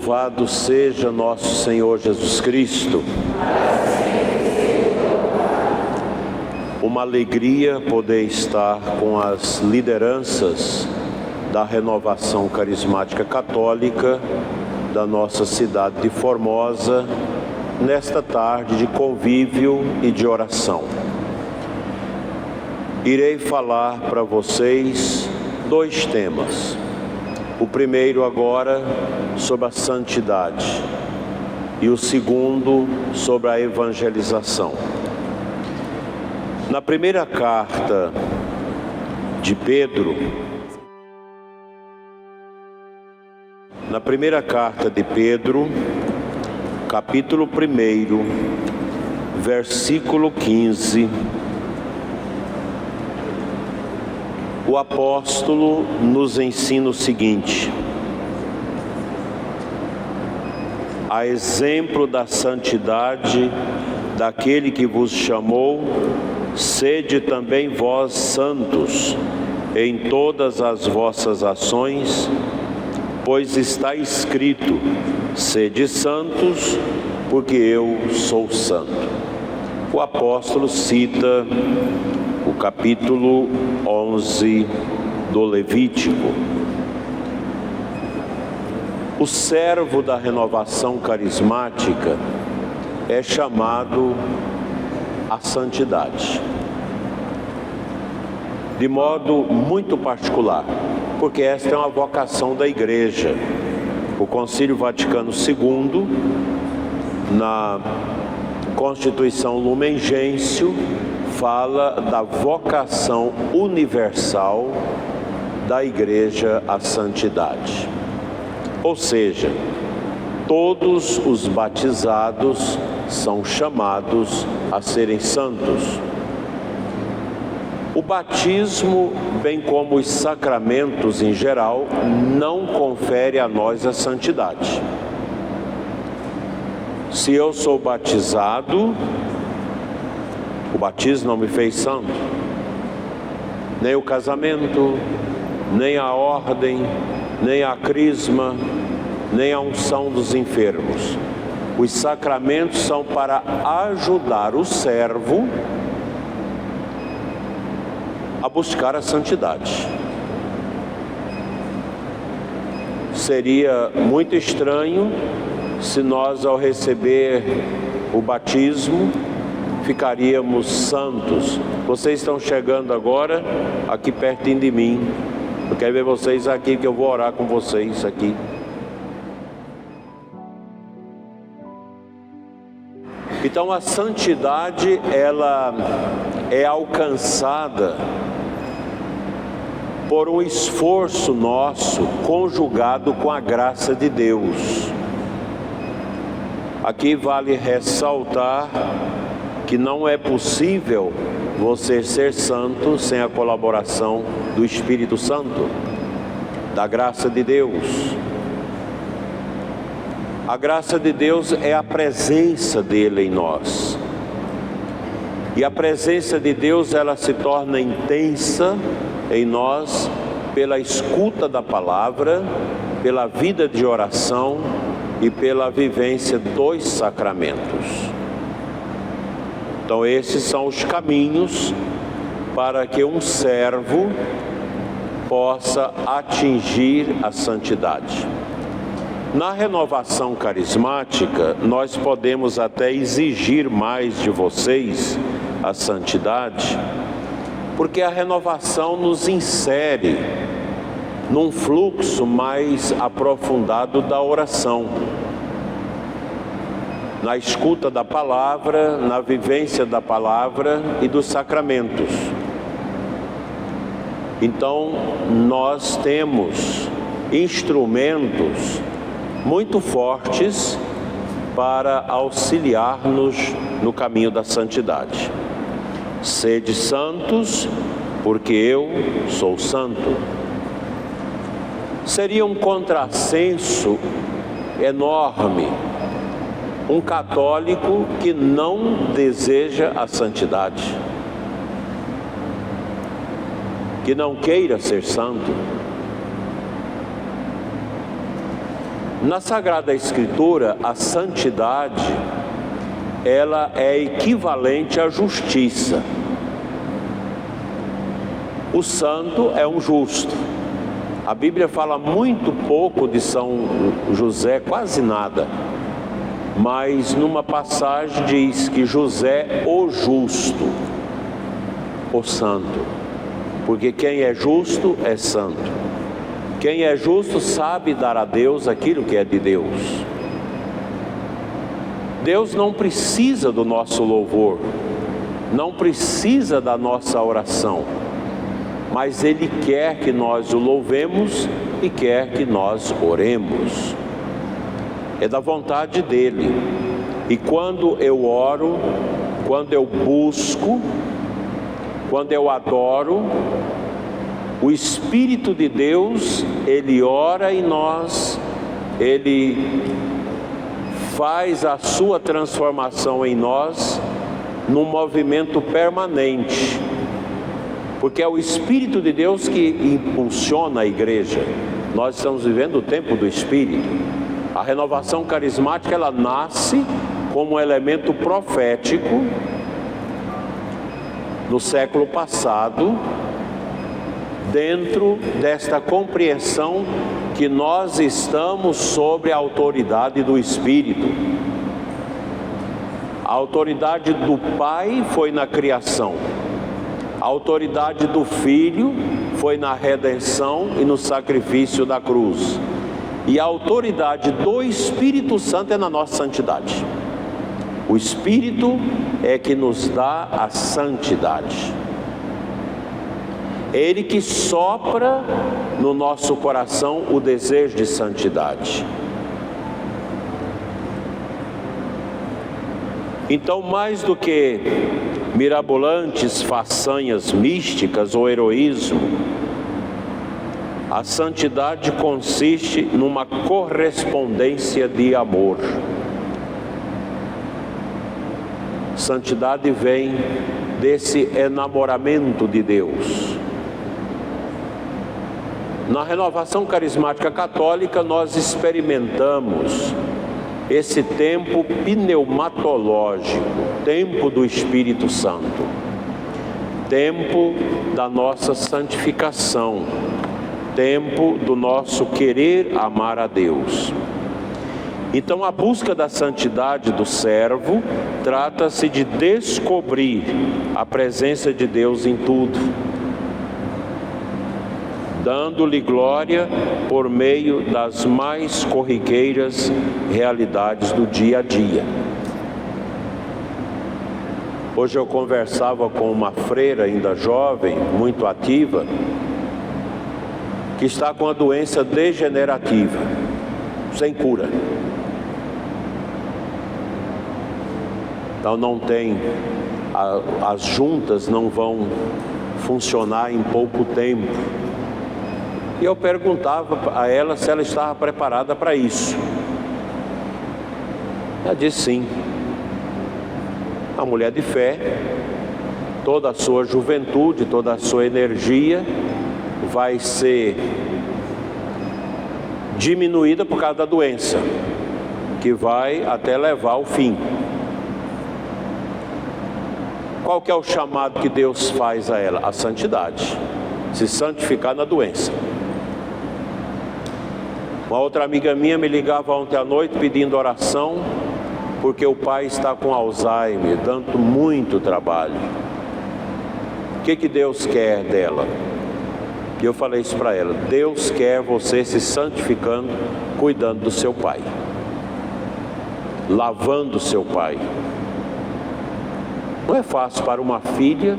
Louvado seja nosso Senhor Jesus Cristo. Uma alegria poder estar com as lideranças da Renovação Carismática Católica da nossa cidade de Formosa, nesta tarde de convívio e de oração. Irei falar para vocês dois temas. O primeiro agora sobre a santidade e o segundo sobre a evangelização. Na primeira carta de Pedro, capítulo 1, versículo 15, o apóstolo nos ensina o seguinte: a exemplo da santidade daquele que vos chamou, sede também vós santos em todas as vossas ações, pois está escrito: sede santos, porque eu sou santo. O apóstolo cita o capítulo 11 do Levítico. O servo da renovação carismática é chamado à santidade, de modo muito particular, porque esta é uma vocação da Igreja. O Concílio Vaticano II, na Constituição Lumen Gentium, fala da vocação universal da Igreja à santidade. Ou seja, todos os batizados são chamados a serem santos. O batismo, bem como os sacramentos em geral, não confere a nós a santidade. Se eu sou batizado, o batismo não me fez santo. Nem o casamento, nem a ordem, nem a crisma, nem a unção dos enfermos. Os sacramentos são para ajudar o servo a buscar a santidade. Seria muito estranho se nós, ao receber o batismo, ficaríamos santos. Vocês estão chegando agora aqui pertinho de mim. Eu quero ver vocês aqui, que eu vou orar com vocês aqui. Então a santidade, ela é alcançada por um esforço nosso conjugado com a graça de Deus. Aqui vale ressaltar que não é possível você ser santo sem a colaboração do Espírito Santo, da graça de Deus. A graça de Deus é a presença dele em nós. E a presença de Deus, ela se torna intensa em nós pela escuta da palavra, pela vida de oração e pela vivência dos sacramentos. Então esses são os caminhos para que um servo possa atingir a santidade. Na renovação carismática, nós podemos até exigir mais de vocês a santidade, porque a renovação nos insere num fluxo mais aprofundado da oração, na escuta da palavra, na vivência da palavra e dos sacramentos. Então, nós temos instrumentos muito fortes para auxiliar-nos no caminho da santidade. Sede santos, porque eu sou santo. Seria um contrassenso enorme um católico que não deseja a santidade, que não queira ser santo. Na Sagrada Escritura, a santidade, ela é equivalente à justiça. O santo é um justo. A Bíblia fala muito pouco de São José, quase nada. Mas numa passagem diz que José, o justo, o santo. Porque quem é justo é santo. Quem é justo sabe dar a Deus aquilo que é de Deus. Deus não precisa do nosso louvor, não precisa da nossa oração, mas Ele quer que nós o louvemos e quer que nós oremos. É da vontade dEle. E quando eu oro, quando eu busco, quando eu adoro, o Espírito de Deus, Ele ora em nós, Ele faz a sua transformação em nós num movimento permanente, porque é o Espírito de Deus que impulsiona a igreja. Nós estamos vivendo o tempo do Espírito. A renovação carismática, ela nasce como um elemento profético no século passado, dentro desta compreensão que nós estamos sob a autoridade do Espírito. A autoridade do Pai foi na criação, a autoridade do Filho foi na redenção e no sacrifício da cruz, e a autoridade do Espírito Santo é na nossa santidade. O Espírito é que nos dá a santidade. É Ele que sopra no nosso coração o desejo de santidade. Então, mais do que mirabolantes façanhas místicas ou heroísmo, a santidade consiste numa correspondência de amor. Santidade vem desse enamoramento de Deus. Na renovação carismática católica, nós experimentamos esse tempo pneumatológico, tempo do Espírito Santo, tempo da nossa santificação, tempo do nosso querer amar a Deus. Então, a busca da santidade do servo trata-se de descobrir a presença de Deus em tudo, dando-lhe glória por meio das mais corriqueiras realidades do dia a dia. Hoje eu conversava com uma freira ainda jovem, muito ativa, que está com a doença degenerativa, sem cura. Então não tem, as juntas não vão funcionar em pouco tempo. E eu perguntava a ela se ela estava preparada para isso. Ela disse sim. A mulher de fé, toda a sua juventude, toda a sua energia vai ser diminuída por causa da doença, que vai até levar ao fim. Qual que é o chamado que Deus faz a ela? A santidade. Se santificar na doença. Uma outra amiga minha me ligava ontem à noite pedindo oração, porque o pai está com Alzheimer, dando muito trabalho. O que Deus quer dela? E eu falei isso para ela: Deus quer você se santificando, cuidando do seu pai, lavando o seu pai. Não é fácil para uma filha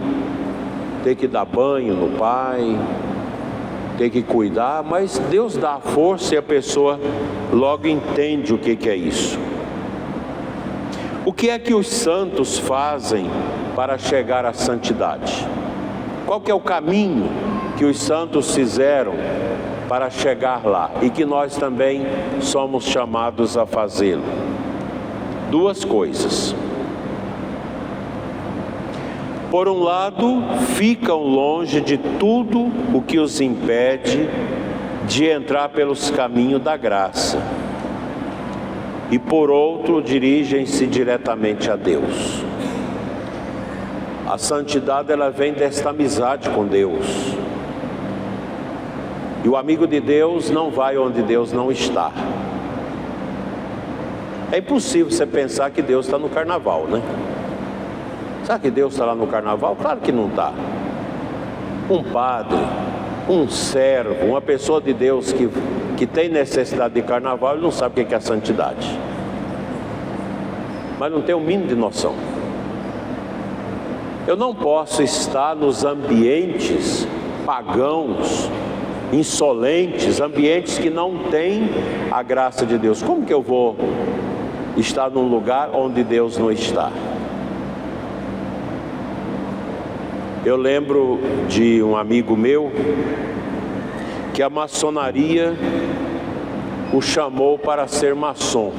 ter que dar banho no pai, ter que cuidar, mas Deus dá a força e a pessoa logo entende o que é isso. O que é que os santos fazem para chegar à santidade? Qual que é o caminho que os santos fizeram para chegar lá e que nós também somos chamados a fazê-lo? Duas coisas. Por um lado, ficam longe de tudo o que os impede de entrar pelos caminhos da graça. e por outro dirigem-se diretamente a Deus. A santidade, ela vem desta amizade com Deus. E o amigo de Deus não vai onde Deus não está. É impossível você pensar que Deus está no carnaval, né? Será que Deus está lá no carnaval? Claro que não está. Um padre, um servo, uma pessoa de Deus que tem necessidade de carnaval, ele não sabe o que é a santidade. Mas não tem o mínimo de noção. Eu não posso estar nos ambientes pagãos, insolentes, ambientes que não têm a graça de Deus. Como que eu vou estar num lugar onde Deus não está? Eu lembro de um amigo meu que a maçonaria o chamou para ser maçom.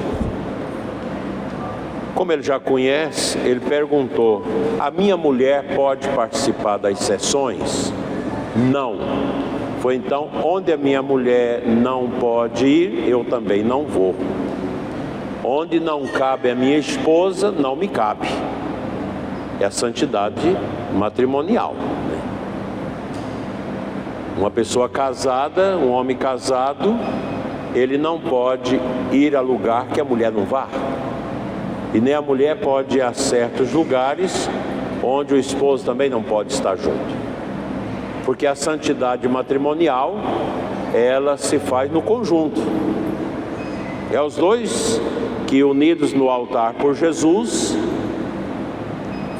Como ele já conhece, ele perguntou: a minha mulher pode participar das sessões? Não. Foi então, onde a minha mulher não pode ir, eu também não vou. Onde não cabe a minha esposa, não me cabe. É a santidade matrimonial. Uma pessoa casada, um homem casado, ele não pode ir a lugar que a mulher não vá. E nem a mulher pode ir a certos lugares onde o esposo também não pode estar junto. Porque a santidade matrimonial, ela se faz no conjunto. É os dois que, unidos no altar por Jesus,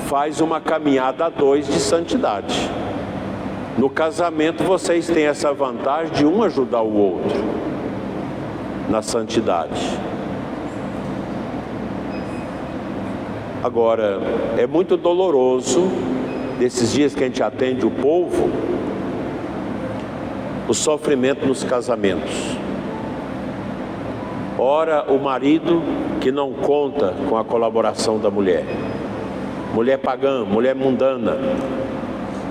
faz uma caminhada a dois de santidade. No casamento vocês têm essa vantagem de um ajudar o outro na santidade. Agora, é muito doloroso, desses dias que a gente atende o povo, o sofrimento nos casamentos. Ora, o marido que não conta com a colaboração da mulher. Mulher pagã, mulher mundana,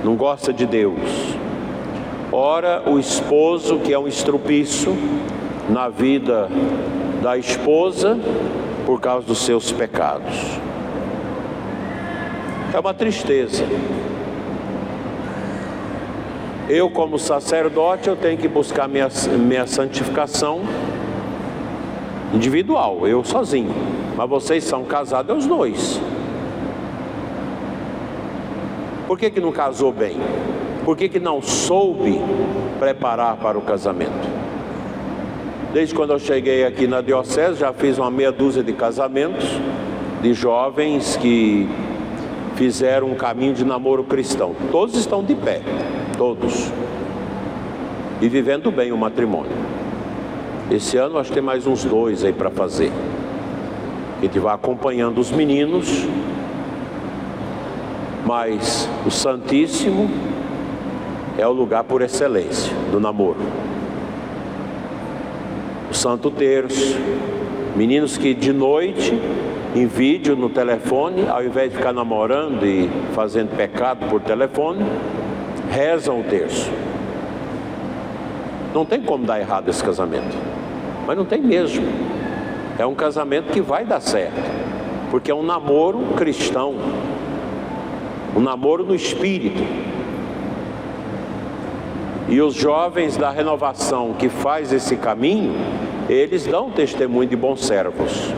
não gosta de Deus. Ora, o esposo que é um estrupiço na vida da esposa por causa dos seus pecados. É uma tristeza. Eu, como sacerdote, eu tenho que buscar minha santificação individual, eu sozinho. Mas vocês são casados, os dois. Por que não casou bem? Por que não soube preparar para o casamento? Desde quando eu cheguei aqui na diocese, já fiz uma meia dúzia de casamentos de jovens que fizeram um caminho de namoro cristão. Todos estão de pé, todos, e vivendo bem o matrimônio. Esse ano acho que tem mais uns 2 aí para fazer. A gente vai acompanhando os meninos, mas o Santíssimo é o lugar por excelência do namoro. O Santo Terço, meninos que de noite, em vídeo no telefone, ao invés de ficar namorando e fazendo pecado por telefone, rezam o terço. Não tem como dar errado esse casamento, mas não tem mesmo. É um casamento que vai dar certo, porque é um namoro cristão, um namoro no espírito. E os jovens da renovação que faz esse caminho, eles dão testemunho de bons servos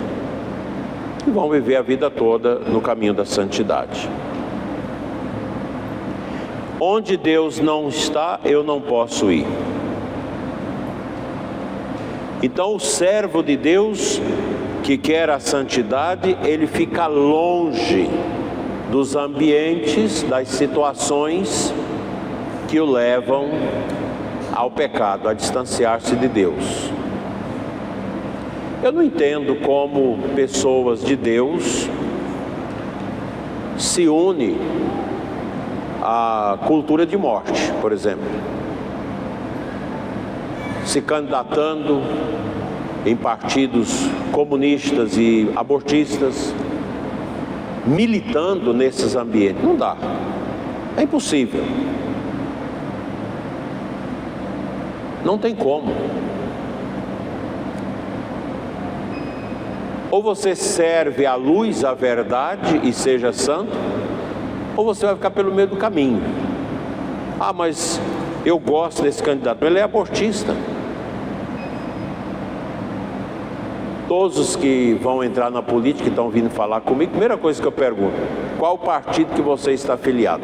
e vão viver a vida toda no caminho da santidade. Onde Deus não está, eu não posso ir. Então o servo de Deus que quer a santidade, ele fica longe dos ambientes, das situações que o levam ao pecado, a distanciar-se de Deus. Eu não entendo como pessoas de Deus se unem à cultura de morte, por exemplo, se candidatando em partidos comunistas e abortistas, militando nesses ambientes. Não dá, é impossível, não tem como. Ou você serve à luz, à verdade e seja santo, ou você vai ficar pelo meio do caminho. Ah, mas eu gosto desse candidato, ele é abortista. Todos os que vão entrar na política, que estão vindo falar comigo, primeira coisa que eu pergunto: qual partido que você está afiliado?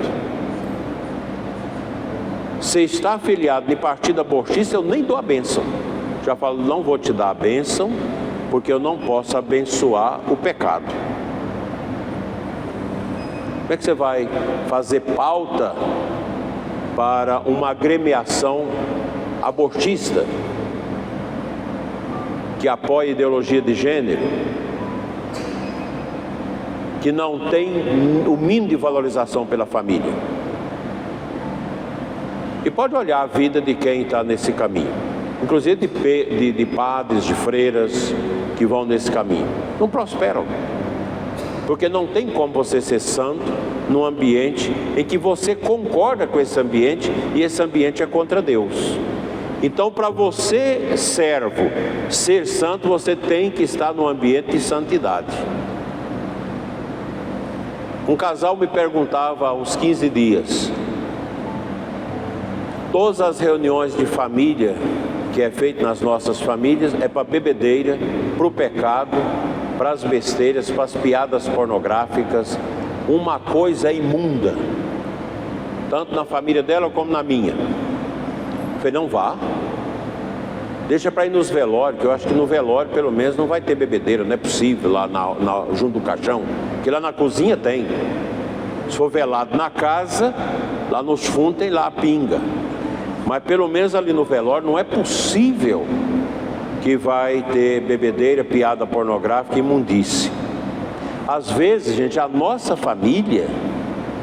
Se está afiliado em partido abortista, eu nem dou a bênção. Já falo, não vou te dar a bênção, porque eu não posso abençoar o pecado. Como é que você vai fazer pauta para uma agremiação abortista que apoia a ideologia de gênero, que não tem o mínimo de valorização pela família? E pode olhar a vida de quem está nesse caminho, inclusive de padres, de freiras que vão nesse caminho. Não prosperam, porque não tem como você ser santo num ambiente em que você concorda com esse ambiente e esse ambiente é contra Deus. Então, para você, servo, ser santo, você tem que estar num ambiente de santidade. Um casal me perguntava há uns 15 dias: todas as reuniões de família que é feito nas nossas famílias é para bebedeira, para o pecado, para as besteiras, para as piadas pornográficas, uma coisa imunda, tanto na família dela como na minha. Eu falei, não vá, deixa para ir nos velórios, que eu acho que no velório pelo menos não vai ter bebedeira, não é possível lá junto do caixão, que lá na cozinha tem. Se for velado na casa, lá nos fundos tem lá a pinga, mas pelo menos ali no velório não é possível que vai ter bebedeira, piada pornográfica, imundície. Às vezes, gente, a nossa família,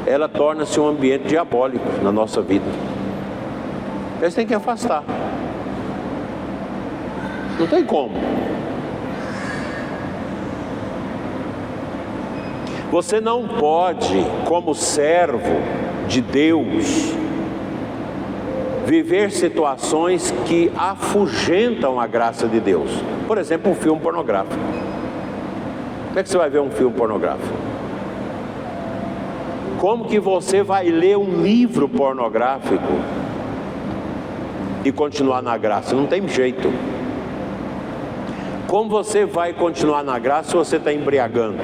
ela torna-se um ambiente diabólico na nossa vida. Eles têm que afastar. Não tem como. Você não pode, como servo de Deus, viver situações que afugentam a graça de Deus. Por exemplo, um filme pornográfico. Como é que você vai ver um filme pornográfico? Como que você vai ler um livro pornográfico e continuar na graça? Não tem jeito. Como você vai continuar na graça se você está embriagando,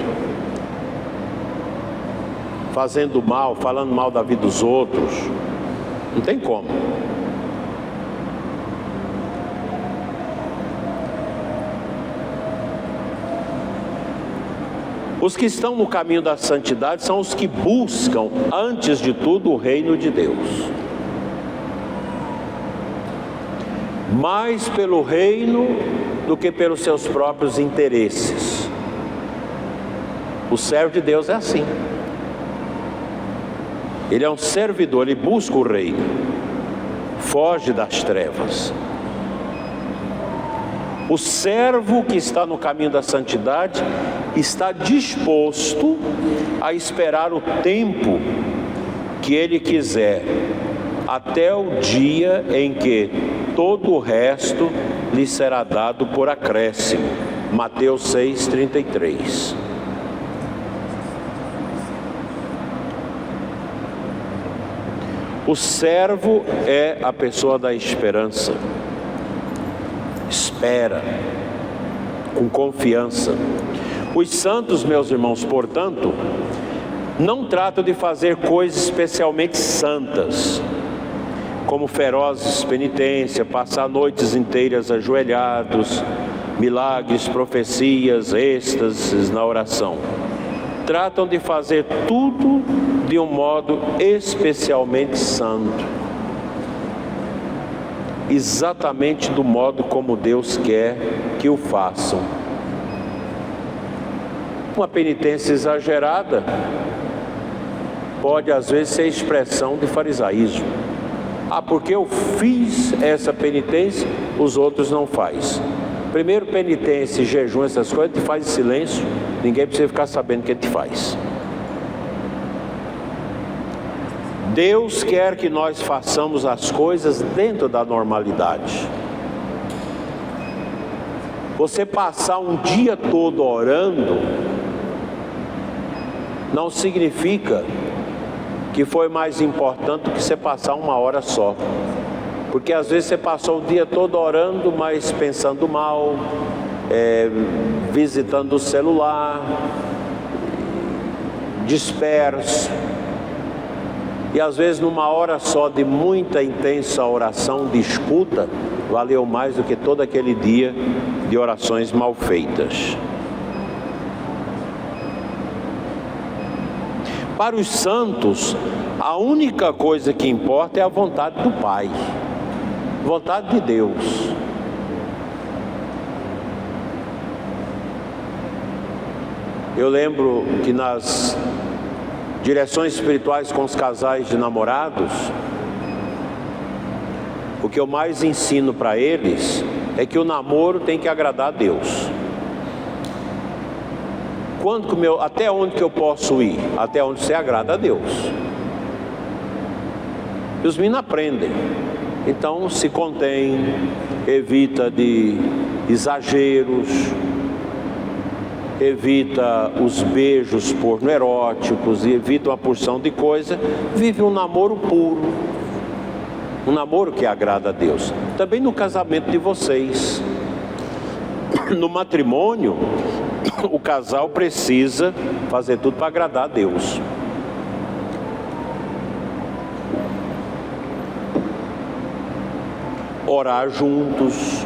fazendo mal, falando mal da vida dos outros? Não tem como. Os que estão no caminho da santidade são os que buscam, antes de tudo, o reino de Deus. Mais pelo reino do que pelos seus próprios interesses. O servo de Deus é assim. Ele é um servidor, ele busca o reino, foge das trevas. O servo que está no caminho da santidade está disposto a esperar o tempo que ele quiser, até o dia em que todo o resto lhe será dado por acréscimo. Mateus 6:33. O servo é a pessoa da esperança. Espera, com confiança. Os santos, meus irmãos, portanto, não tratam de fazer coisas especialmente santas, como ferozes penitência, passar noites inteiras ajoelhados, milagres, profecias, êxtases na oração. Tratam de fazer tudo de um modo especialmente santo, exatamente do modo como Deus quer que o façam. Uma penitência exagerada pode às vezes ser expressão de farisaísmo. Ah, porque eu fiz essa penitência, os outros não fazem. Primeiro, penitência, jejum, essas coisas, te faz em silêncio, ninguém precisa ficar sabendo o que te faz. Deus quer que nós façamos as coisas dentro da normalidade. Você passar um dia todo orando não significa que foi mais importante do que você passar uma hora só. Porque às vezes você passou o dia todo orando, mas pensando mal, visitando o celular, disperso. E às vezes numa hora só de muita intensa oração, de escuta, valeu mais do que todo aquele dia de orações mal feitas. Para os santos, a única coisa que importa é a vontade do Pai, vontade de Deus. Eu lembro que nas direções espirituais com os casais de namorados, o que eu mais ensino para eles é que o namoro tem que agradar a Deus. Até onde que eu posso ir? Até onde você agrada a Deus. E os meninos aprendem. Então se contém, evita de exageros, evita os beijos pornoeróticos, evita uma porção de coisa, vive um namoro puro, um namoro que agrada a Deus. Também no casamento de vocês, no matrimônio, o casal precisa fazer tudo para agradar a Deus. Orar juntos,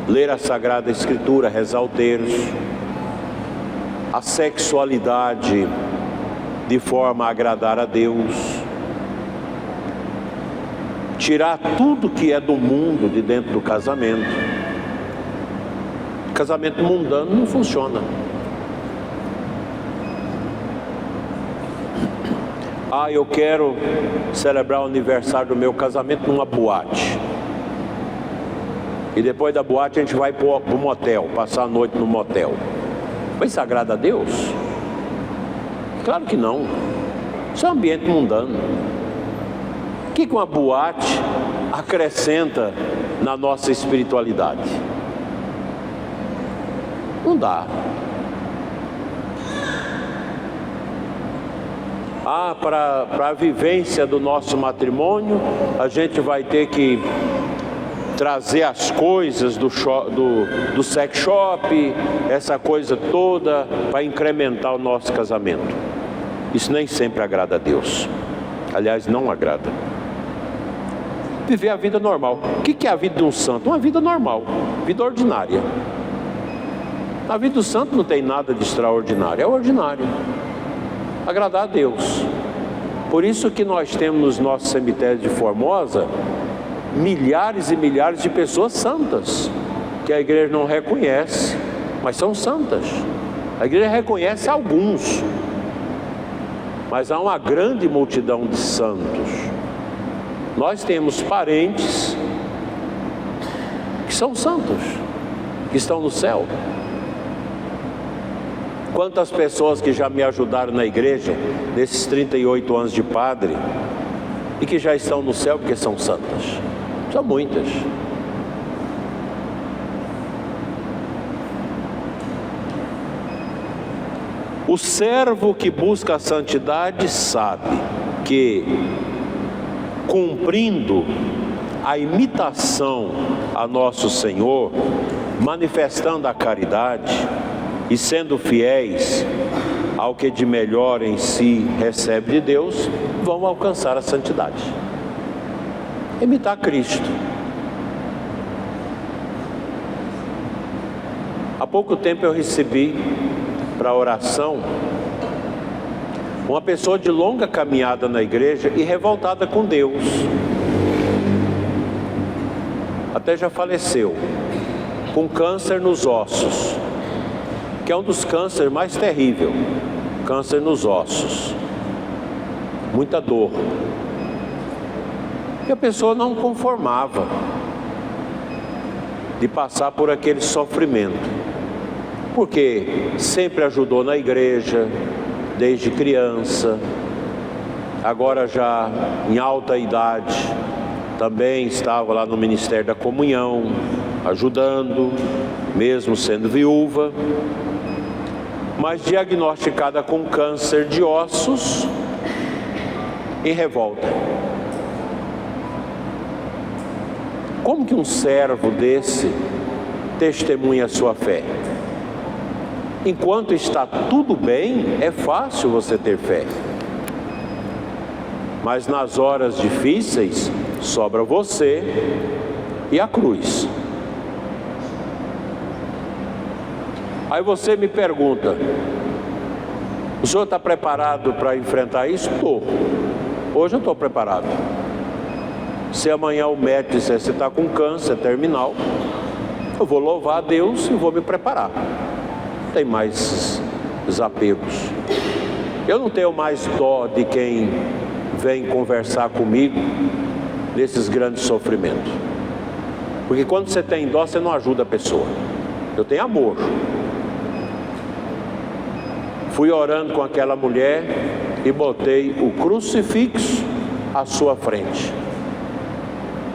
ler a Sagrada Escritura, rezar o terço, a sexualidade de forma a agradar a Deus, tirar tudo que é do mundo de dentro do casamento. Casamento mundano não funciona. Eu quero celebrar o aniversário do meu casamento numa boate. E depois da boate a gente vai para o motel, passar a noite no motel. Mas isso agrada a Deus? Claro que não. Isso é um ambiente mundano. O que uma boate acrescenta na nossa espiritualidade? Não dá. Para a vivência do nosso matrimônio, a gente vai ter que trazer as coisas do sex shop, essa coisa toda, para incrementar o nosso casamento. Isso nem sempre agrada a Deus. Aliás, não agrada. Viver a vida normal. O que é a vida de um santo? Uma vida normal, vida ordinária. A vida do santo não tem nada de extraordinário, é ordinário. Agradar a Deus. Por isso que nós temos nos nossos cemitérios de Formosa milhares e milhares de pessoas santas, que a igreja não reconhece, mas são santas. A igreja reconhece alguns, mas há uma grande multidão de santos. Nós temos parentes que são santos, que estão no céu. Quantas pessoas que já me ajudaram na igreja, nesses 38 anos de padre, e que já estão no céu porque são santas. São muitas. O servo que busca a santidade sabe que, cumprindo a imitação a nosso Senhor, manifestando a caridade e sendo fiéis ao que de melhor em si recebe de Deus, vão alcançar a santidade. Imitar Cristo. Há pouco tempo eu recebi para oração uma pessoa de longa caminhada na igreja e revoltada com Deus. Até já faleceu, com câncer nos ossos, que é um dos cânceres mais terríveis, câncer nos ossos, muita dor. E a pessoa não conformava de passar por aquele sofrimento, porque sempre ajudou na igreja, desde criança, agora já em alta idade, também estava lá no Ministério da Comunhão, ajudando, mesmo sendo viúva, mas diagnosticada com câncer de ossos, em revolta. Como que um servo desse testemunha a sua fé? Enquanto está tudo bem, é fácil você ter fé. Mas nas horas difíceis, sobra você e a cruz. Aí você me pergunta: o senhor está preparado para enfrentar isso? Estou. Hoje eu estou preparado. Se amanhã o médico disser você está com câncer terminal, eu vou louvar a Deus e vou me preparar. Não tem mais desapegos. Eu não tenho mais dó de quem vem conversar comigo nesses grandes sofrimentos. Porque quando você tem dó, você não ajuda a pessoa. Eu tenho amor. Fui orando com aquela mulher e botei o crucifixo à sua frente.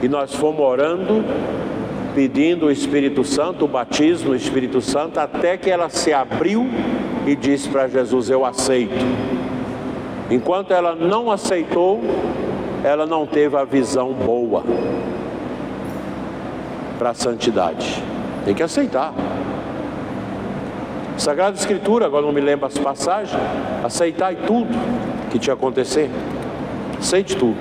E nós fomos orando, pedindo o Espírito Santo, o batismo no Espírito Santo, até que ela se abriu e disse para Jesus: eu aceito. Enquanto ela não aceitou, ela não teve a visão boa para a santidade. Tem que aceitar. Sagrada Escritura, agora não me lembro as passagens, aceitai tudo que te acontecer. Aceite tudo.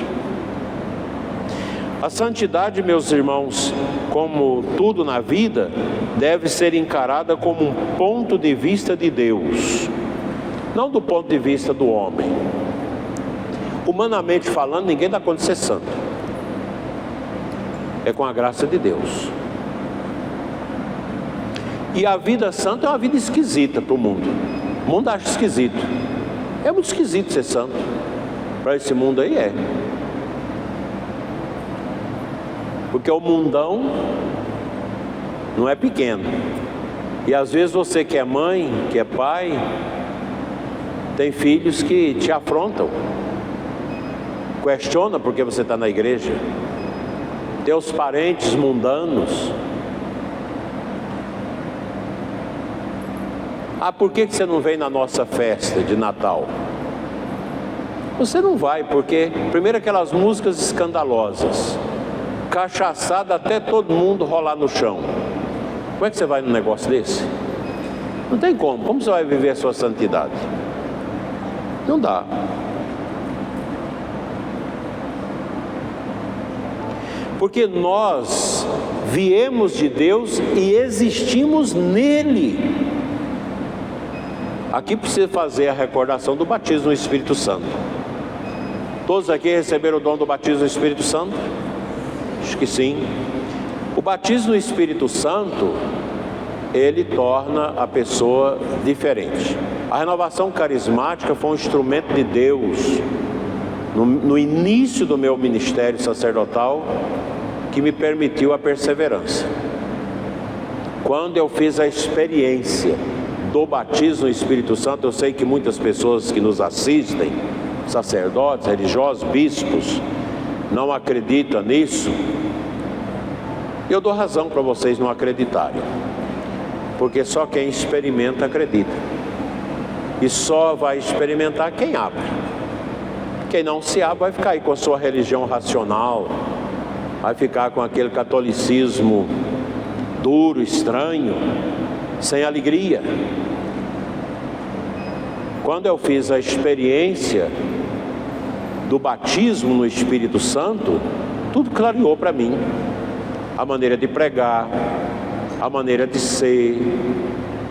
A santidade, meus irmãos, como tudo na vida, deve ser encarada como um ponto de vista de Deus, não do ponto de vista do homem. Humanamente falando, ninguém dá conta de ser santo. É com a graça de Deus. E a vida santa é uma vida esquisita para o mundo. O mundo acha esquisito. É muito esquisito ser santo. Para esse mundo aí é. Porque o mundão não é pequeno. E às vezes você que é mãe, que é pai, tem filhos que te afrontam. Questiona porque você está na igreja. Teus parentes mundanos. Ah, por que você não vem na nossa festa de Natal? Você não vai, porque primeiro aquelas músicas escandalosas, cachaçada até todo mundo rolar no chão. Como é que você vai num negócio desse? Não tem como. Como você vai viver a sua santidade? Não dá. Porque nós viemos de Deus e existimos nele. Aqui precisa fazer a recordação do batismo no Espírito Santo. Todos aqui receberam o dom do batismo no Espírito Santo? Acho que sim. O batismo no Espírito Santo, ele torna a pessoa diferente. A renovação carismática foi um instrumento de Deus no início do meu ministério sacerdotal, que me permitiu a perseverança. Quando eu fiz a experiência do batismo no Espírito Santo, eu sei que muitas pessoas que nos assistem, sacerdotes, religiosos, bispos, não acreditam nisso. Eu dou razão para vocês não acreditarem, porque só quem experimenta acredita, e só vai experimentar quem abre. Quem não se abre vai ficar aí com a sua religião racional, vai ficar com aquele catolicismo duro, estranho, sem alegria. Quando eu fiz a experiência do batismo no Espírito Santo, tudo clareou para mim. A maneira de pregar, a maneira de ser,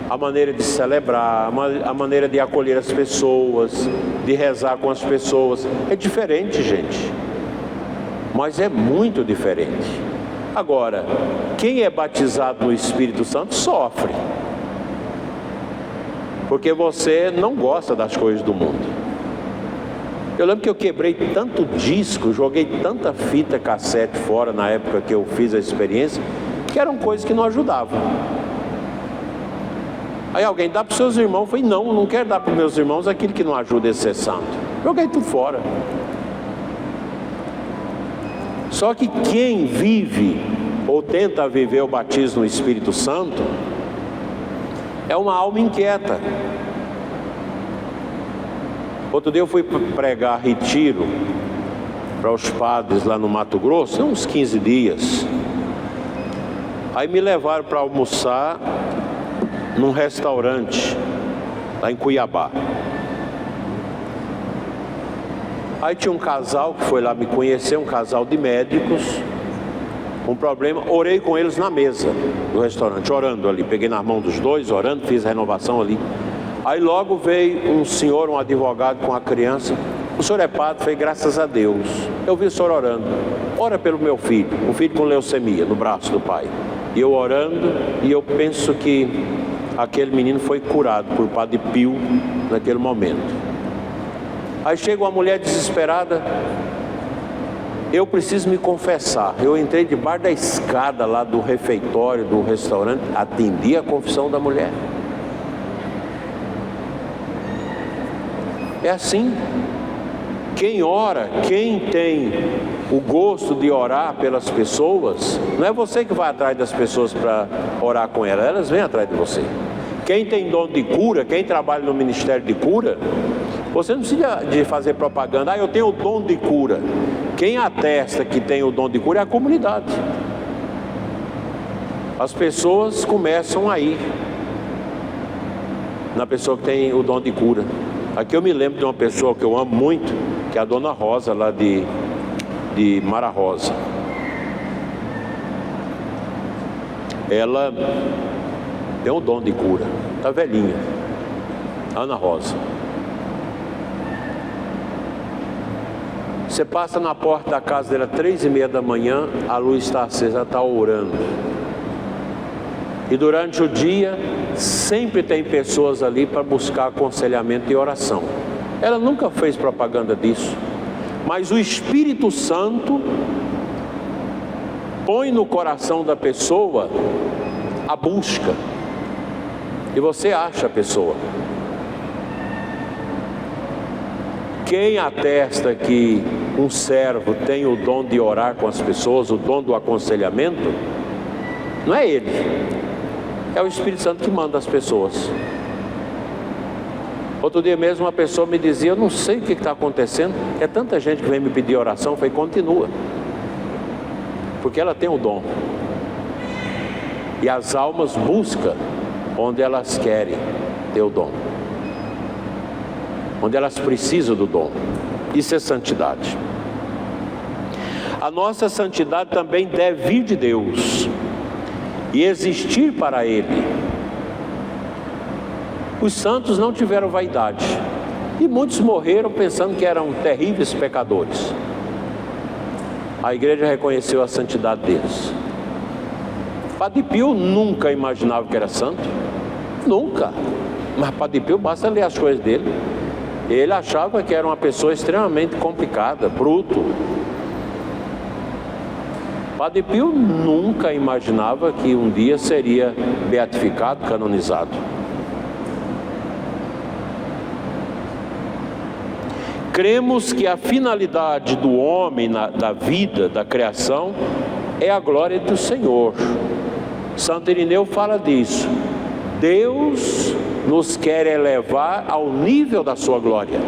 a maneira de celebrar, a maneira de acolher as pessoas, de rezar com as pessoas. É diferente, gente. Mas é muito diferente. Agora, quem é batizado no Espírito Santo sofre. Porque você não gosta das coisas do mundo. Eu lembro que eu quebrei tanto disco, joguei tanta fita cassete fora na época que eu fiz a experiência, que eram coisas que não ajudavam. Aí alguém dá para os seus irmãos, eu falei, não quero dar para os meus irmãos aquilo que não ajuda a ser santo. Joguei tudo fora. Só que quem vive ou tenta viver o batismo no Espírito Santo, é uma alma inquieta. Outro dia eu fui pregar retiro para os padres lá no Mato Grosso, uns 15 dias. Aí me levaram para almoçar num restaurante lá em Cuiabá. Aí tinha um casal que foi lá me conhecer, um casal de médicos, um problema. Orei com eles na mesa do restaurante, orando ali, peguei na mão dos dois, orando, fiz a renovação ali. Aí logo veio um senhor, um advogado com a criança. O senhor é padre? Falei, graças a Deus. Eu vi o senhor orando. Ora pelo meu filho, um filho com leucemia no braço do pai. E eu orando, e eu penso que aquele menino foi curado por Padre Pio naquele momento. Aí chega uma mulher desesperada. Eu preciso me confessar. Eu entrei debaixo da escada lá do refeitório do restaurante, atendi a confissão da mulher. É assim. Quem ora, quem tem o gosto de orar pelas pessoas, não é você que vai atrás das pessoas para orar com elas, elas vêm atrás de você. Quem tem dom de cura, quem trabalha no ministério de cura, você não precisa de fazer propaganda. Eu tenho o dom de cura. Quem atesta que tem o dom de cura é a comunidade. As pessoas começam a ir na pessoa que tem o dom de cura. Aqui eu me lembro de uma pessoa que eu amo muito, que é a Dona Rosa, lá de Mara Rosa. Ela tem o dom de cura. Está velhinha. Ana Rosa. Você passa na porta da casa dela 3h30 da manhã, a luz está acesa, ela está orando. E durante o dia, sempre tem pessoas ali para buscar aconselhamento e oração. Ela nunca fez propaganda disso. Mas o Espírito Santo põe no coração da pessoa a busca. E você acha a pessoa. Quem atesta que um servo tem o dom de orar com as pessoas, o dom do aconselhamento, não é ele, é o Espírito Santo que manda as pessoas. Outro dia mesmo uma pessoa me dizia, eu não sei o que está acontecendo, é tanta gente que vem me pedir oração. Eu falei, continua, porque ela tem o dom, e as almas buscam onde elas querem ter o dom, onde elas precisam do dom. Isso é santidade. A nossa santidade também deve vir de Deus e existir para Ele. Os santos não tiveram vaidade, e muitos morreram pensando que eram terríveis pecadores. A igreja reconheceu a santidade deles. Padre Pio nunca imaginava que era santo, nunca. Mas Padre Pio, basta ler as coisas dele. Ele achava que era uma pessoa extremamente complicada, bruto. Padre Pio nunca imaginava que um dia seria beatificado, canonizado. Cremos que a finalidade do homem, da vida, da criação, é a glória do Senhor. Santo Irineu fala disso. Deus nos quer elevar ao nível da sua glória,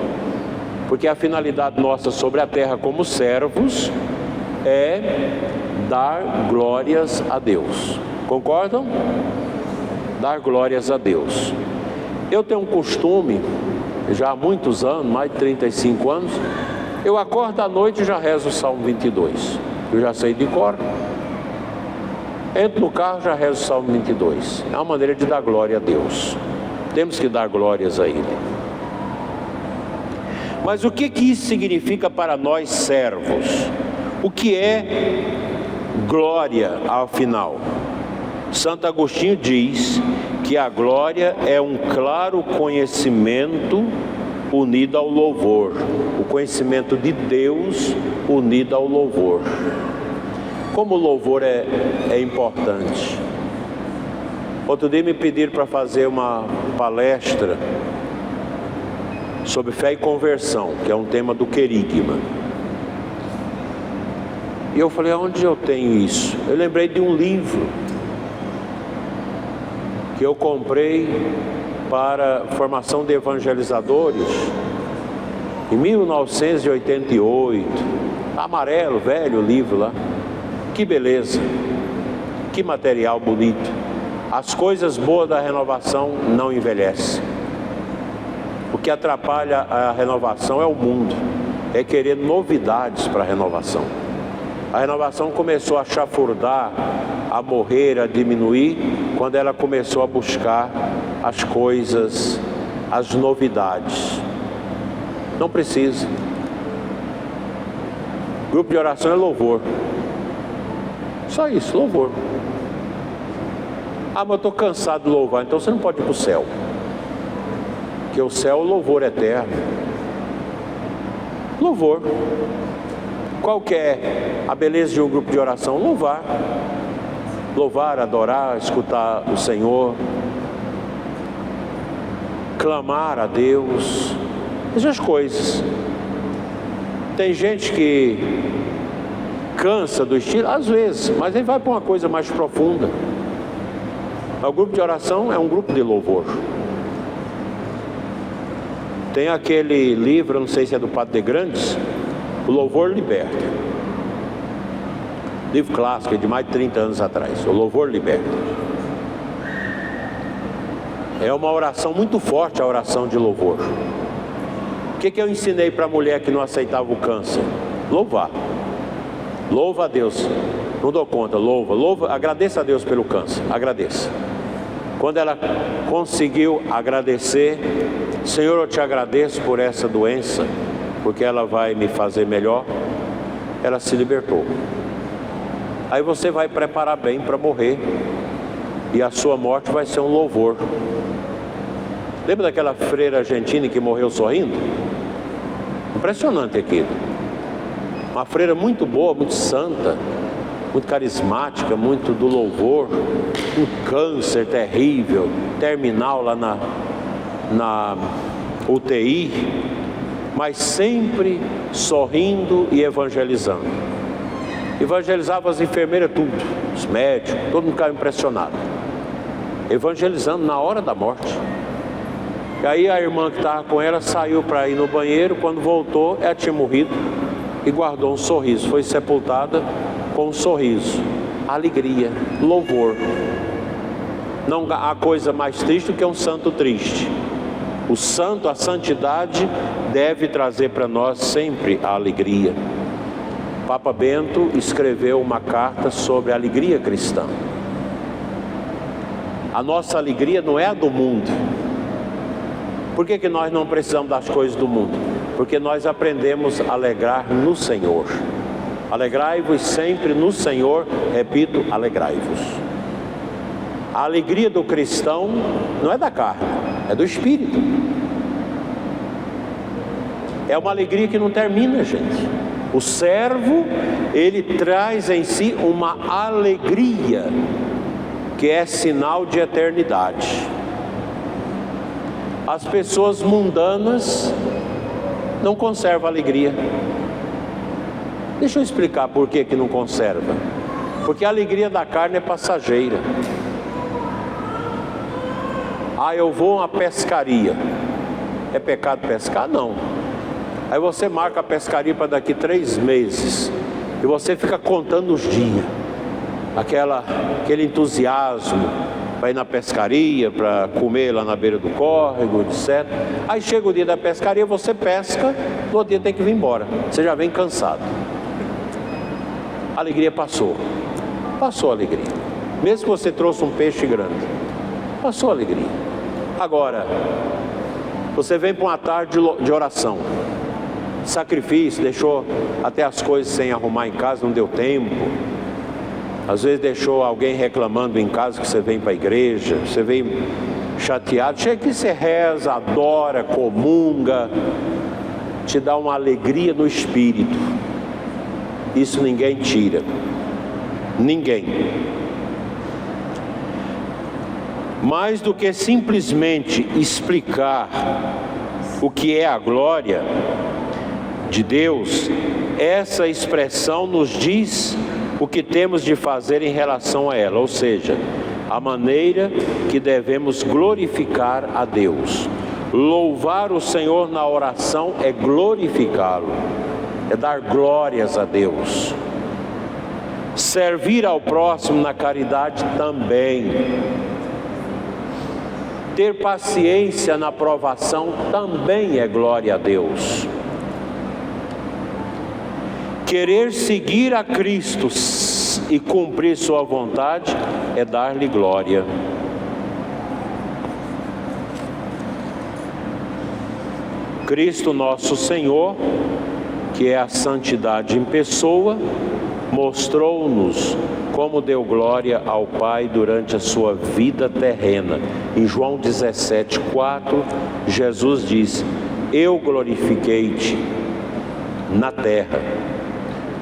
porque a finalidade nossa sobre a terra como servos é dar glórias a Deus. Concordam? Dar glórias a Deus. Eu tenho um costume, já há muitos anos, mais de 35 anos, eu acordo à noite e já rezo o Salmo 22. Eu já sei de cor. Entro no carro, já rezo o Salmo 22. É uma maneira de dar glória a Deus. Temos que dar glórias a Ele. Mas o que isso significa para nós servos? O que é glória, afinal? Santo Agostinho diz que a glória é um claro conhecimento unido ao louvor. O conhecimento de Deus unido ao louvor. Como o louvor é importante. Outro dia me pediram para fazer uma palestra sobre fé e conversão, que é um tema do querigma. E eu falei, aonde eu tenho isso? Eu lembrei de um livro que eu comprei para formação de evangelizadores em 1988, amarelo, velho livro lá. Que beleza, que material bonito. As coisas boas da renovação não envelhecem. O que atrapalha a renovação é o mundo, é querer novidades para a renovação. A renovação começou a chafurdar, a morrer, a diminuir, quando ela começou a buscar as coisas, as novidades. Não precisa. Grupo de oração é louvor. Só isso, louvor. Ah, mas eu estou cansado de louvar, então você não pode ir para o céu. Porque o céu é o louvor eterno. Louvor. Qual que é a beleza de um grupo de oração? Louvar. Louvar, adorar, escutar o Senhor. Clamar a Deus. Essas coisas. Tem gente que cansa do estilo, às vezes, mas ele vai para uma coisa mais profunda. O grupo de oração é um grupo de louvor. Tem aquele livro, não sei se é do Padre de Grandes, O Louvor Liberta. Livro clássico, de mais de 30 anos atrás. O Louvor Liberta. É uma oração muito forte, a oração de louvor. O que eu ensinei para a mulher que não aceitava o câncer? Louvar. Louva a Deus. Não dou conta, louva, agradeça a Deus pelo câncer, agradeça. Quando ela conseguiu agradecer, Senhor, eu te agradeço por essa doença, porque ela vai me fazer melhor, ela se libertou. Aí você vai preparar bem para morrer, e a sua morte vai ser um louvor. Lembra daquela freira argentina que morreu sorrindo? Impressionante aquilo. Uma freira muito boa, muito santa, muito carismática, muito do louvor, um câncer terrível, terminal lá na UTI, mas sempre sorrindo e evangelizando. Evangelizava as enfermeiras tudo, os médicos, todo mundo ficava impressionado. Evangelizando na hora da morte. E aí a irmã que estava com ela saiu para ir no banheiro, quando voltou, ela tinha morrido e guardou um sorriso, foi sepultada com um sorriso, alegria, louvor. Não há coisa mais triste do que um santo triste. O santo, a santidade deve trazer para nós sempre a alegria. Papa Bento escreveu uma carta sobre a alegria cristã. A nossa alegria não é a do mundo. Por que nós não precisamos das coisas do mundo? Porque nós aprendemos a alegrar no Senhor. Alegrai-vos sempre no Senhor, repito, alegrai-vos. A alegria do cristão não é da carne, é do Espírito. É uma alegria que não termina, gente. O servo, ele traz em si uma alegria que é sinal de eternidade. As pessoas mundanas não conservam alegria. Deixa eu explicar por que não conserva. Porque a alegria da carne é passageira. Ah, eu vou a uma pescaria. É pecado pescar? Não. Aí você marca a pescaria para daqui 3 meses. E você fica contando os dias. Aquele entusiasmo para ir na pescaria, para comer lá na beira do córrego, etc. Aí chega o dia da pescaria, você pesca, no outro dia tem que vir embora. Você já vem cansado. A alegria passou. Passou a alegria. Mesmo que você trouxe um peixe grande. Passou a alegria. Agora, você vem para uma tarde de oração. Sacrifício, deixou até as coisas sem arrumar em casa, não deu tempo. Às vezes deixou alguém reclamando em casa que você vem para a igreja, você vem chateado. Chega que você reza, adora, comunga, te dá uma alegria no espírito. Isso ninguém tira. Ninguém. Mais do que simplesmente explicar o que é a glória de Deus, essa expressão nos diz o que temos de fazer em relação a ela, ou seja, a maneira que devemos glorificar a Deus. Louvar o Senhor na oração é glorificá-lo, é dar glórias a Deus. Servir ao próximo na caridade também. Ter paciência na provação também é glória a Deus. Querer seguir a Cristo e cumprir sua vontade é dar-lhe glória. Cristo nosso Senhor, que é a santidade em pessoa, mostrou-nos como deu glória ao Pai durante a sua vida terrena. Em João 17:4, Jesus diz: eu glorifiquei-te na terra,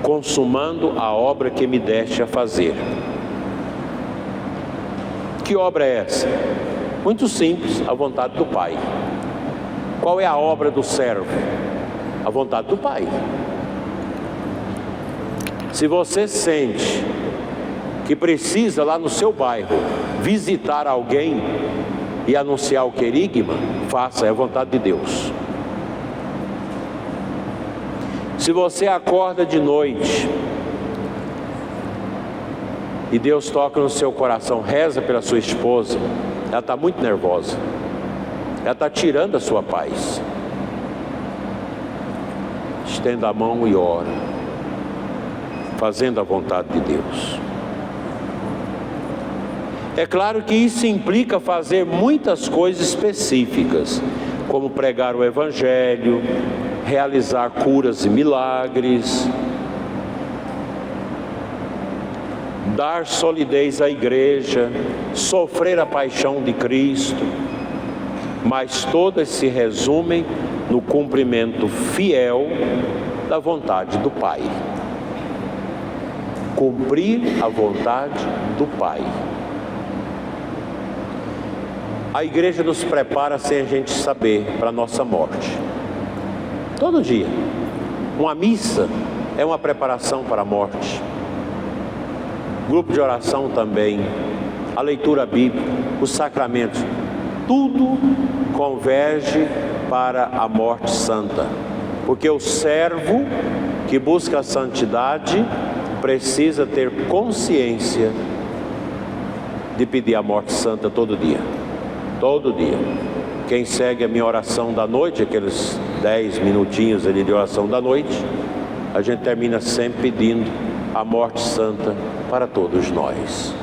consumando a obra que me deste a fazer. Que obra é essa? Muito simples, a vontade do Pai. Qual é a obra do servo? A vontade do Pai. Se você sente que precisa lá no seu bairro visitar alguém e anunciar o querigma, faça, é a vontade de Deus. Se você acorda de noite e Deus toca no seu coração, reza pela sua esposa, ela está muito nervosa, ela está tirando a sua paz, estenda a mão e ora, fazendo a vontade de Deus. É claro que isso implica fazer muitas coisas específicas, como pregar o Evangelho, realizar curas e milagres, dar solidez à igreja, sofrer a paixão de Cristo, mas todas se resumem no cumprimento fiel da vontade do Pai. Cumprir a vontade do Pai. A igreja nos prepara sem a gente saber para a nossa morte. Todo dia. Uma missa é uma preparação para a morte. Grupo de oração também. A leitura bíblica, os sacramentos. Tudo converge para a morte santa. Porque o servo que busca a santidade precisa ter consciência de pedir a morte santa todo dia. Todo dia. Quem segue a minha oração da noite, aqueles 10 minutinhos ali de oração da noite, a gente termina sempre pedindo a morte santa para todos nós.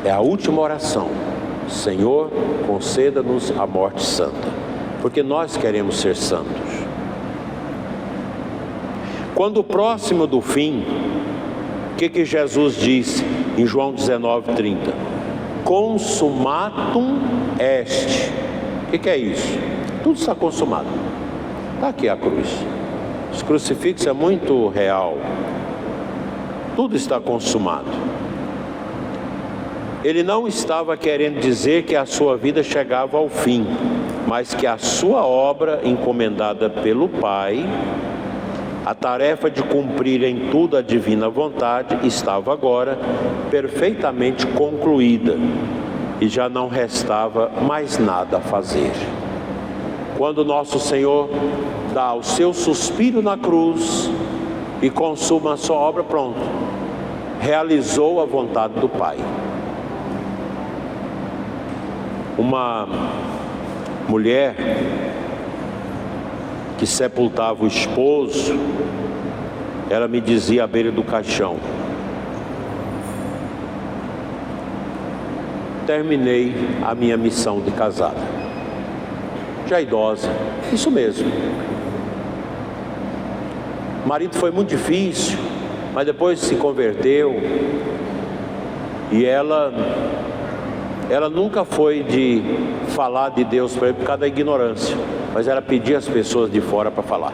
É a última oração. Senhor, conceda-nos a morte santa, porque nós queremos ser santos. Quando próximo do fim, o que Jesus disse em João 19:30? Consumatum est. O que é isso? Tudo está consumado. Está aqui a cruz. Esse crucifixo é muito real. Tudo está consumado. Ele não estava querendo dizer que a sua vida chegava ao fim, mas que a sua obra encomendada pelo Pai, a tarefa de cumprir em tudo a divina vontade, estava agora perfeitamente concluída e já não restava mais nada a fazer. Quando nosso Senhor dá o seu suspiro na cruz e consuma a sua obra, pronto, realizou a vontade do Pai. Uma mulher que sepultava o esposo, ela me dizia à beira do caixão: terminei a minha missão de casada. Já idosa, isso mesmo. O marido foi muito difícil, mas depois se converteu. E ela nunca foi de falar de Deus para ele por causa da ignorância, mas ela pedia as pessoas de fora para falar.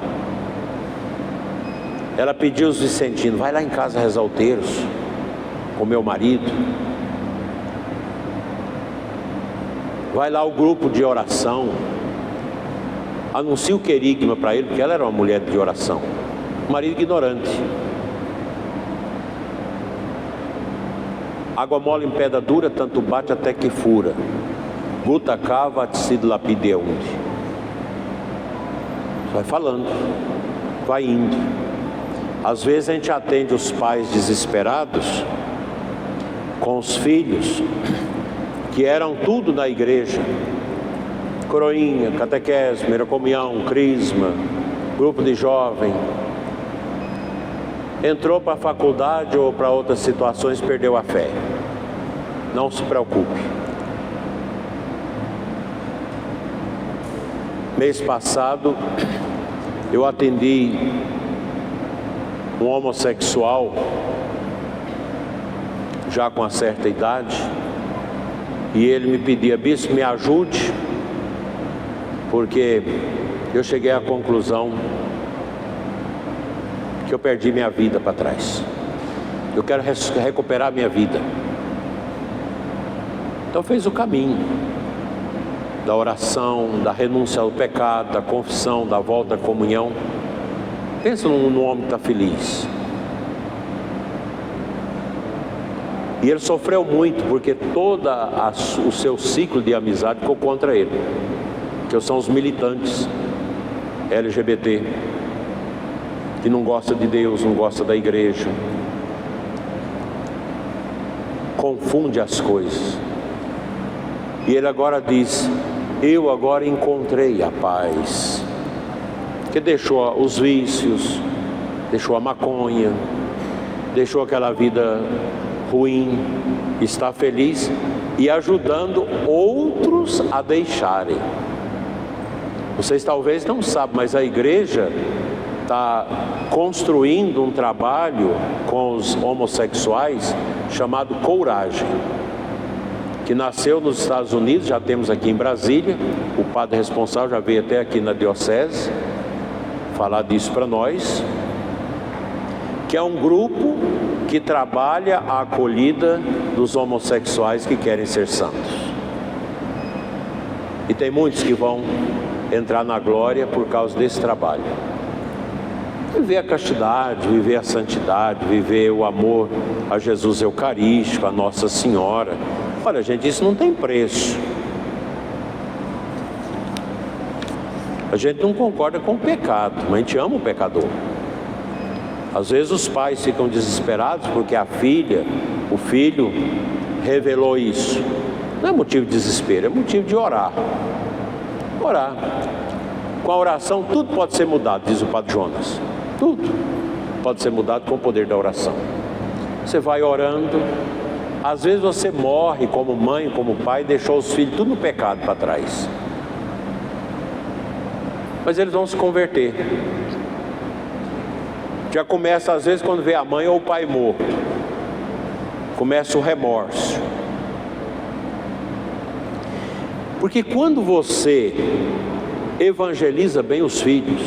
Ela pediu os vicentinos: vai lá em casa rezar o terço com meu marido, vai lá o grupo de oração, anuncia o querigma para ele, porque ela era uma mulher de oração. marido ignorante. Água mole em pedra dura, tanto bate até que fura. Guta cava, tecido lapide onde. Vai falando, vai indo. Às vezes a gente atende os pais desesperados com os filhos que eram tudo na igreja. Coroinha, catequese, primeira comunhão, crisma, grupo de jovem. Entrou para a faculdade ou para outras situações, perdeu a fé. Não se preocupe. Mês passado, eu atendi um homossexual, já com uma certa idade, e ele me pedia: bispo, me ajude, porque eu cheguei à conclusão que eu perdi minha vida para trás. Eu quero recuperar minha vida. Então fez o caminho da oração, da renúncia ao pecado, da confissão, da volta à comunhão. Pensa num homem que está feliz. E ele sofreu muito, porque todo o seu ciclo de amizade ficou contra ele, que são os militantes LGBT, que não gosta de Deus, não gosta da igreja, confunde as coisas. E ele agora diz: eu agora encontrei a paz, que deixou os vícios, deixou a maconha, deixou aquela vida ruim, está feliz e ajudando outros a deixarem. Vocês talvez não sabem, mas a igreja está construindo um trabalho com os homossexuais chamado Coragem, que nasceu nos Estados Unidos, já temos aqui em Brasília. O padre responsável já veio até aqui na diocese falar disso para nós, que é um grupo que trabalha a acolhida dos homossexuais que querem ser santos. E tem muitos que vão entrar na glória por causa desse trabalho. Viver a castidade, viver a santidade, viver o amor a Jesus Eucarístico, a Nossa Senhora. Olha, gente, isso não tem preço. A gente não concorda com o pecado, mas a gente ama o pecador. Às vezes os pais ficam desesperados porque a filha, o filho, revelou isso. Não é motivo de desespero, é motivo de orar. Orar. Com a oração tudo pode ser mudado, diz o Padre Jonas. Tudo pode ser mudado com o poder da oração. Você vai orando. Às vezes você morre como mãe, como pai, deixou os filhos tudo no pecado para trás. Mas eles vão se converter. Já começa às vezes quando vê a mãe ou o pai morto. Começa o remorso. Porque quando você evangeliza bem os filhos,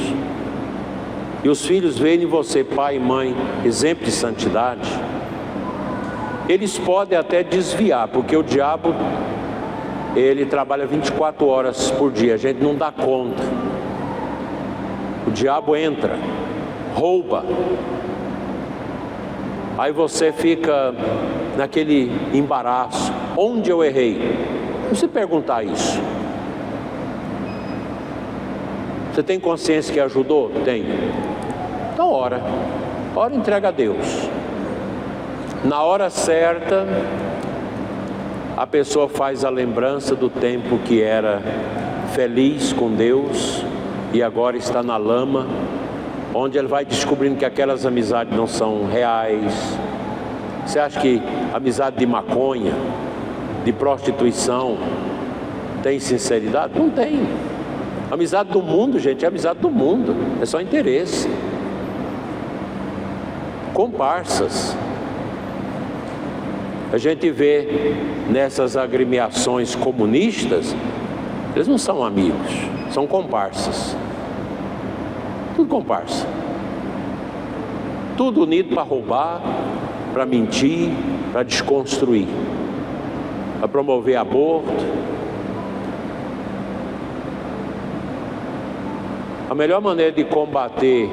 e os filhos veem em você, pai e mãe, exemplo de santidade, eles podem até desviar, porque o diabo, ele trabalha 24 horas por dia, a gente não dá conta. O diabo entra, rouba, aí você fica naquele embaraço: onde eu errei? Você perguntar isso. Você tem consciência que ajudou? Tem. Então ora e entrega a Deus. Na hora certa, a pessoa faz a lembrança do tempo que era feliz com Deus e agora está na lama, onde ele vai descobrindo que aquelas amizades não são reais. Você acha que amizade de maconha, de prostituição, tem sinceridade? Não tem. Amizade do mundo, gente, é amizade do mundo, é só interesse. Comparsas. A gente vê nessas agremiações comunistas, eles não são amigos, são comparsas. Tudo comparsa. Tudo unido para roubar, para mentir, para desconstruir, para promover aborto. A melhor maneira de combater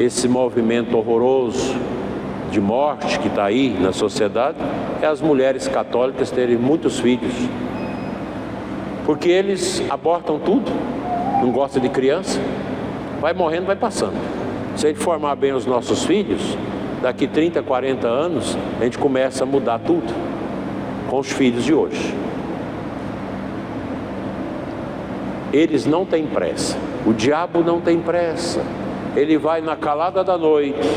esse movimento horroroso de morte que está aí na sociedade é as mulheres católicas terem muitos filhos. Porque eles abortam tudo, não gostam de criança, vai morrendo, vai passando. Se a gente formar bem os nossos filhos, daqui 30, 40 anos, a gente começa a mudar tudo com os filhos de hoje. Eles não têm pressa, o diabo não tem pressa, ele vai na calada da noite,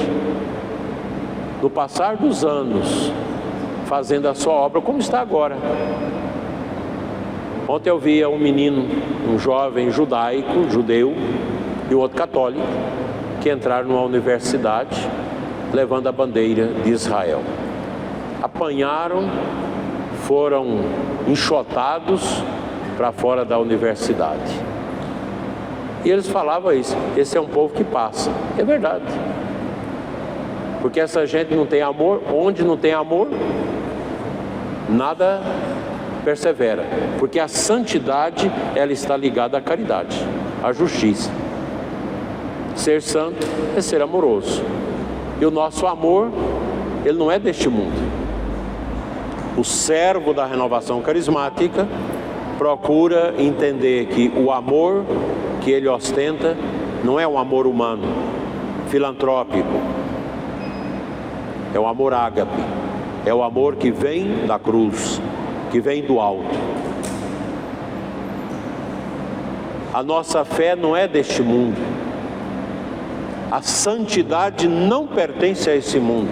no passar dos anos, fazendo a sua obra como está agora. Ontem eu via um menino, um jovem judaico, judeu, e outro católico, que entraram numa universidade levando a bandeira de Israel. Apanharam, foram enxotados para fora da universidade. E eles falavam isso, esse é um povo que passa. É verdade. Porque essa gente não tem amor, onde não tem amor, nada persevera. Porque a santidade, ela está ligada à caridade, à justiça. Ser santo é ser amoroso. E o nosso amor, ele não é deste mundo. O servo da renovação carismática procura entender que o amor que ele ostenta não é um amor humano, filantrópico. É o amor ágape. É o amor que vem da cruz, que vem do alto. A nossa fé não é deste mundo. A santidade não pertence a esse mundo,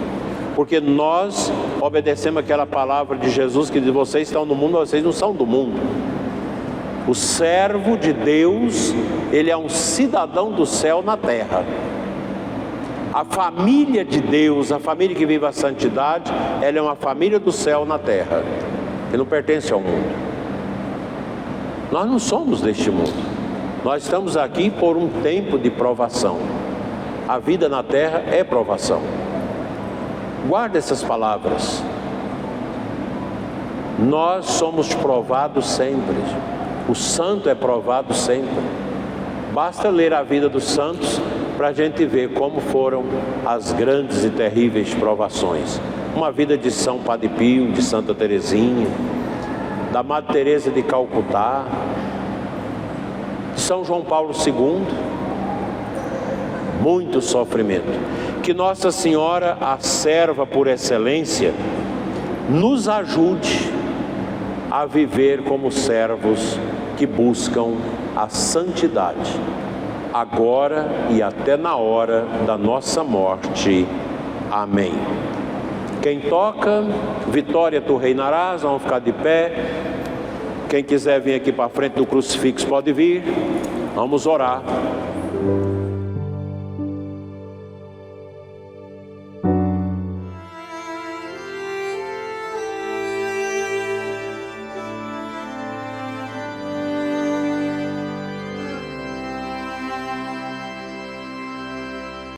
porque nós obedecemos aquela palavra de Jesus que diz: vocês estão no mundo, vocês não são do mundo. O servo de Deus, ele é um cidadão do céu na terra. A família de Deus, a família que vive a santidade, ela é uma família do céu na terra. Ele não pertence ao mundo. Nós não somos deste mundo. Nós estamos aqui por um tempo de provação. A vida na terra é provação. Guarda essas palavras. Nós somos provados sempre. O santo é provado sempre. Basta ler a vida dos santos para a gente ver como foram as grandes e terríveis provações. Uma vida de São Padre Pio, de Santa Teresinha, da Madre Teresa de Calcutá, de São João Paulo II. Muito sofrimento. Que Nossa Senhora, a serva por excelência, nos ajude a viver como servos que buscam a santidade, agora e até na hora da nossa morte. Amém. Quem toca, vitória tu reinarás. Vamos ficar de pé. Quem quiser vir aqui para frente do crucifixo pode vir. Vamos orar.